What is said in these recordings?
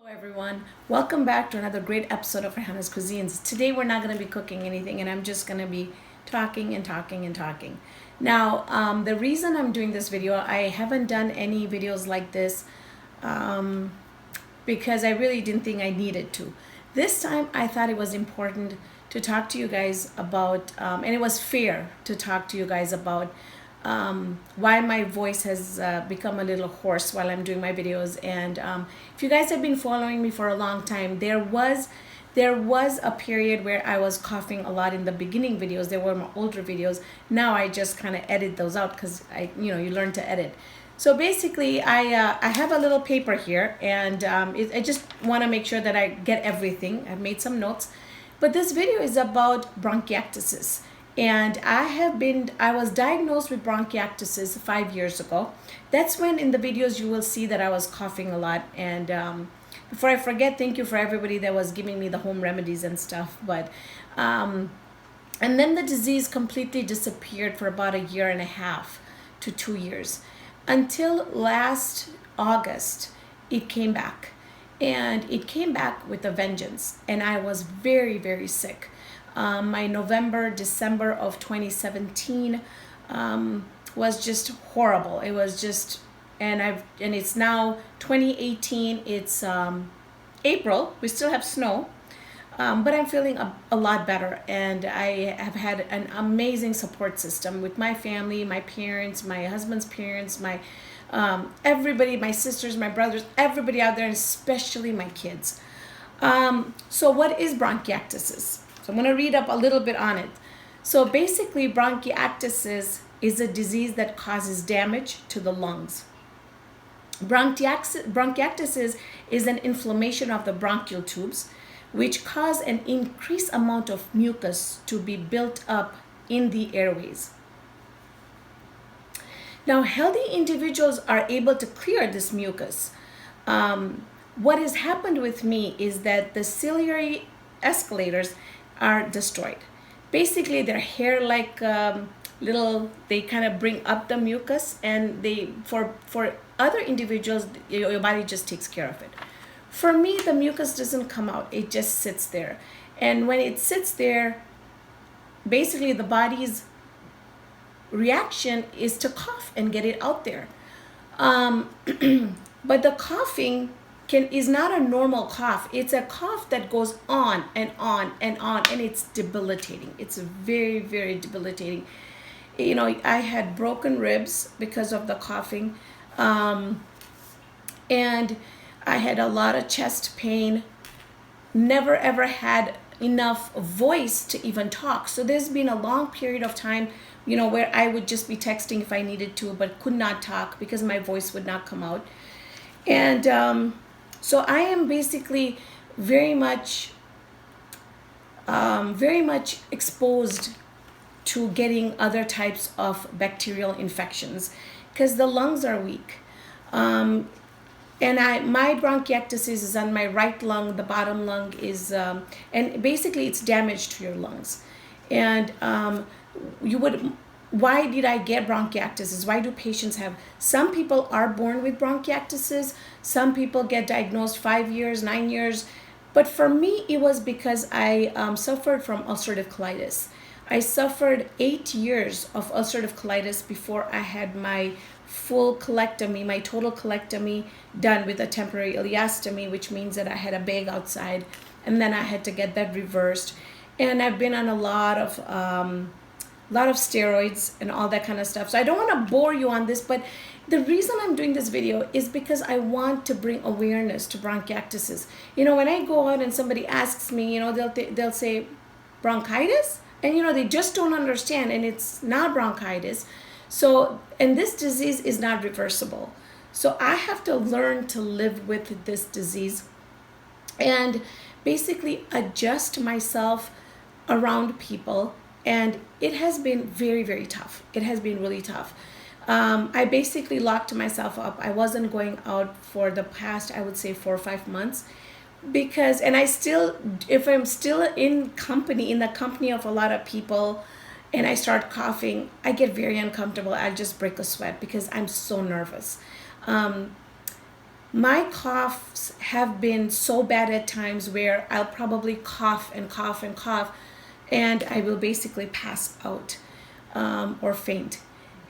Hello everyone, welcome back to another great episode of Raihana's Cuisines. Today we're not going to be cooking anything and I'm just going to be talking and talking and talking. Now, the reason I'm doing this video, I haven't done any videos like this because I really didn't think I needed to. This time I thought it was important to talk to you guys about, and it was fair to talk to you guys about why my voice has become a little hoarse while I'm doing my videos. And if you guys have been following me for a long time, there was a period where I was coughing a lot in the beginning videos. They were my older videos. Now I just kind of edit those out because you learn to edit. So basically, I have a little paper here, and I just want to make sure that I get everything. I've made some notes, but this video is about bronchiectasis. And I was diagnosed with bronchiectasis 5 years ago. That's when in the videos you will see that I was coughing a lot. And before I forget, thank you for everybody that was giving me the home remedies and stuff. But and then the disease completely disappeared for about 1.5 to 2 years. Until last August, it came back. And it came back with a vengeance. And I was very, very sick. My November, December of 2017 was just horrible. It was just, and it's now 2018. It's April. We still have snow, but I'm feeling a lot better. And I have had an amazing support system with my family, my parents, my husband's parents, my everybody, my sisters, my brothers, everybody out there, and especially my kids. So what is bronchiectasis? So I'm going to read up a little bit on it. So basically, bronchiectasis is a disease that causes damage to the lungs. Bronchiectasis is an inflammation of the bronchial tubes, which cause an increased amount of mucus to be built up in the airways. Now, healthy individuals are able to clear this mucus. What has happened with me is that the ciliary escalators are destroyed. Basically, they're hair-like they kind of bring up the mucus, and for other individuals, your body just takes care of it. For me, the mucus doesn't come out; it just sits there, and when it sits there, basically the body's reaction is to cough and get it out there. But the coughing is not a normal cough. It's a cough that goes on and on and on, and it's debilitating. It's very, very debilitating. I had broken ribs because of the coughing, and I had a lot of chest pain. Never ever had enough voice to even talk. So there's been a long period of time, where I would just be texting if I needed to, but could not talk because my voice would not come out. And so I am basically very much exposed to getting other types of bacterial infections because the lungs are weak. And my bronchiectasis is on my right lung. The bottom lung is, and basically it's damage to your lungs. And why did I get bronchiectasis? Why do patients have? Some people are born with bronchiectasis. Some people get diagnosed 5 years, 9 years. But for me, it was because I suffered from ulcerative colitis. I suffered 8 years of ulcerative colitis before I had my full colectomy, my total colectomy done with a temporary ileostomy, which means that I had a bag outside, and then I had to get that reversed. And I've been on a lot of steroids and all that kind of stuff. So I don't want to bore you on this, but the reason I'm doing this video is because I want to bring awareness to bronchiectasis. When I go out and somebody asks me, they'll say bronchitis, and they just don't understand, and it's not bronchitis. So, and this disease is not reversible. So I have to learn to live with this disease and basically adjust myself around people. And it has been very, very tough. It has been really tough. I basically locked myself up. I wasn't going out for the past, I would say, 4 or 5 months because, and if I'm still in the company of a lot of people and I start coughing, I get very uncomfortable. I just break a sweat because I'm so nervous. My coughs have been so bad at times where I'll probably cough and cough and cough, and I will basically pass out or faint.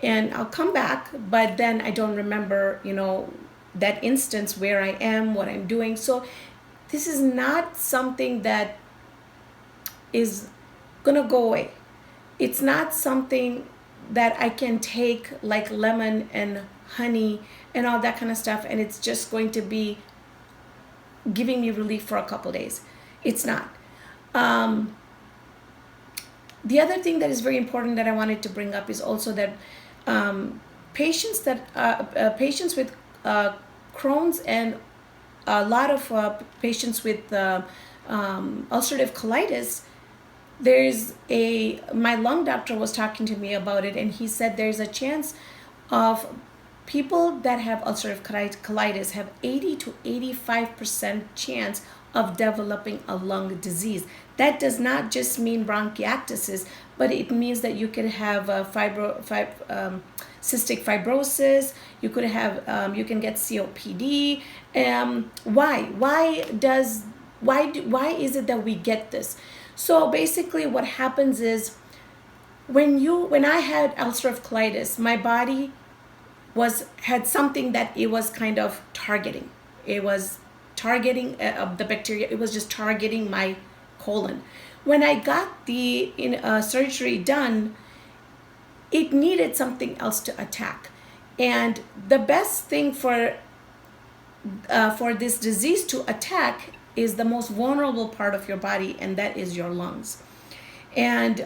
And I'll come back, but then I don't remember, that instance where I am, what I'm doing. So this is not something that is gonna go away. It's not something that I can take like lemon and honey and all that kind of stuff, and it's just going to be giving me relief for a couple days. It's not. Um, the other thing that is very important that I wanted to bring up is also that um, patients with Crohn's and a lot of patients with ulcerative colitis, there's a my lung doctor was talking to me about it, and he said there's a chance of people that have ulcerative colitis have 80 to 85% chance of developing a lung disease. That does not just mean bronchiectasis, but it means that you could have cystic fibrosis. You could have you can get COPD. Why is it that we get this? So basically, what happens is when I had ulcerative colitis, my body had something that it was kind of targeting. It was targeting the bacteria. It was just targeting my colon. When I got the surgery done, it needed something else to attack, and the best thing for this disease to attack is the most vulnerable part of your body, and that is your lungs. And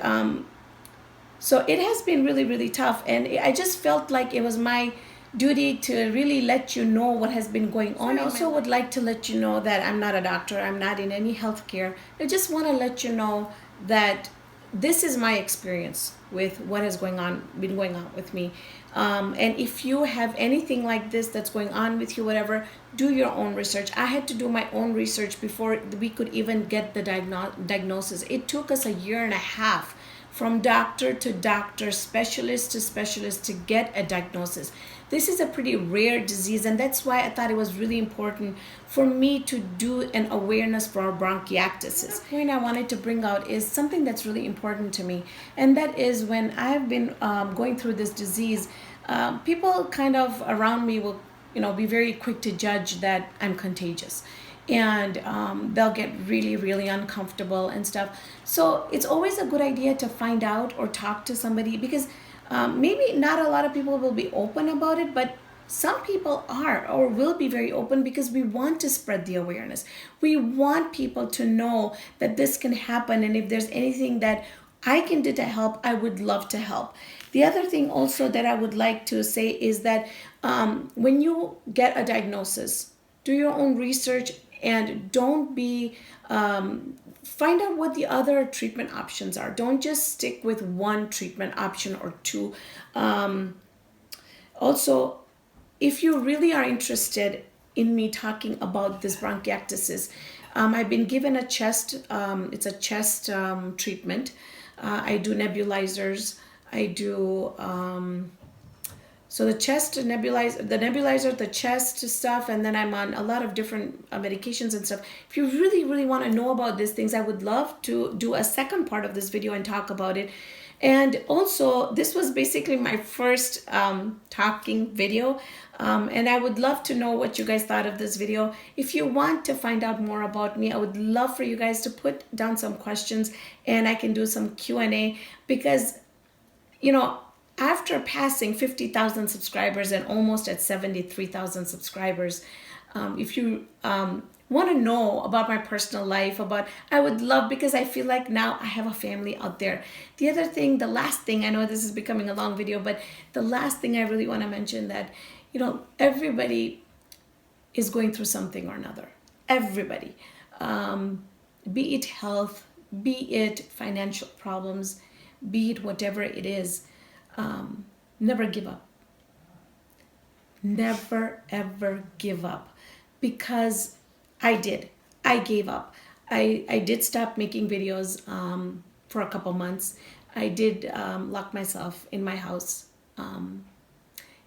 so it has been really, really tough. And I just felt like it was my duty to really let you know what has been going on. I also would like to let you know that I'm not a doctor, I'm not in any healthcare. I just want to let you know that this is my experience with what has been going on with me. And if you have anything like this that's going on with you, whatever, do your own research. I had to do my own research before we could even get the diagnosis. It took us a year and a half from doctor to doctor, specialist to specialist to get a diagnosis. This is a pretty rare disease, and that's why I thought it was really important for me to do an awareness for bronchiectasis. The point I wanted to bring out is something that's really important to me, and that is when I've been going through this disease, people kind of around me will, be very quick to judge that I'm contagious, and they'll get really, really uncomfortable and stuff. So it's always a good idea to find out or talk to somebody, because maybe not a lot of people will be open about it, but some people are or will be very open, because we want to spread the awareness. We want people to know that this can happen, and if there's anything that I can do to help, I would love to help. The other thing also that I would like to say is that when you get a diagnosis, do your own research, and don't be find out what the other treatment options are. Don't just stick with one treatment option or two. Also, if you really are interested in me talking about this bronchiectasis, I've been given a chest, it's a chest treatment. I do nebulizers. I do, so the chest nebulizer, the chest stuff, and then I'm on a lot of different medications and stuff. If you really, really want to know about these things, I would love to do a second part of this video and talk about it. And also, this was basically my first talking video. And I would love to know what you guys thought of this video. If you want to find out more about me, I would love for you guys to put down some questions, and I can do some Q&A, because, after passing 50,000 subscribers and almost at 73,000 subscribers, if you want to know about my personal life, I would love, because I feel like now I have a family out there. The last thing, I know this is becoming a long video, but the last thing I really want to mention that, everybody is going through something or another. Everybody. Be it health, be it financial problems, be it whatever it is. Never give up. Never, ever give up. Because I did. I gave up. I did stop making videos for a couple months. I did lock myself in my house. And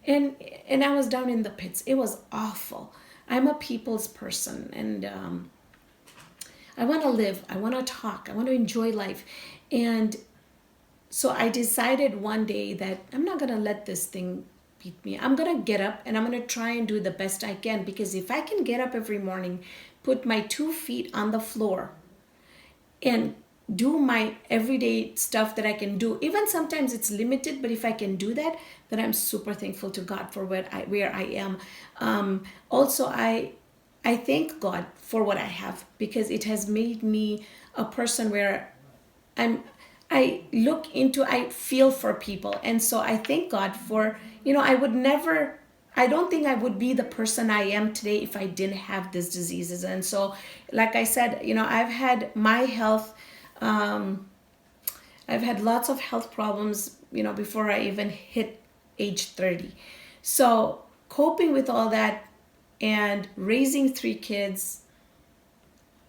I was down in the pits. It was awful. I'm a people's person, and I want to live, I want to talk, I want to enjoy life. And so I decided one day that I'm not going to let this thing beat me. I'm going to get up and I'm going to try and do the best I can, because if I can get up every morning, put my 2 feet on the floor, and do my everyday stuff that I can do. Even sometimes it's limited, but if I can do that, then I'm super thankful to God for where I am. Also, I thank God for what I have, because it has made me a person where I'm I feel for people. And so I thank God for, I don't think I would be the person I am today if I didn't have these diseases. And so, like I said, I've had my health, I've had lots of health problems, before I even hit age 30. So coping with all that and raising 3 kids,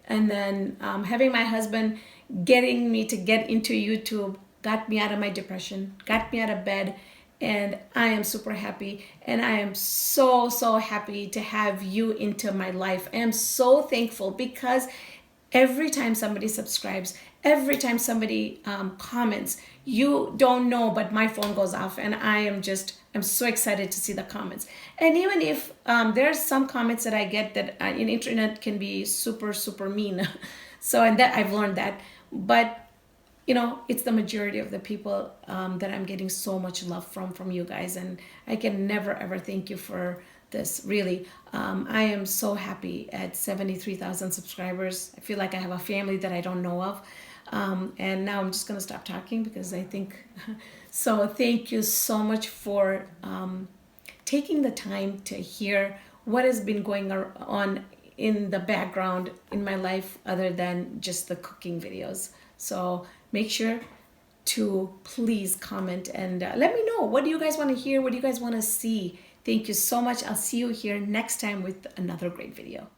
and then having my husband getting me to get into YouTube got me out of my depression, got me out of bed, and I am super happy. And I am so, so happy to have you into my life. I am so thankful, because every time somebody subscribes, every time somebody comments, you don't know, but my phone goes off, and I'm so excited to see the comments. And even if there's some comments that I get that in internet can be super, super mean. So, and that I've learned that. But it's the majority of the people that I'm getting so much love from you guys, and I can never ever thank you for this. Really, I am so happy at 73,000 subscribers. I feel like I have a family that I don't know of, and now I'm just gonna stop talking, because I think so. Thank you so much for taking the time to hear what has been going on in the background in my life, other than just the cooking videos. So make sure to please comment and let me know, what do you guys want to hear, what do you guys want to see. Thank you so much. I'll see you here next time with another great video.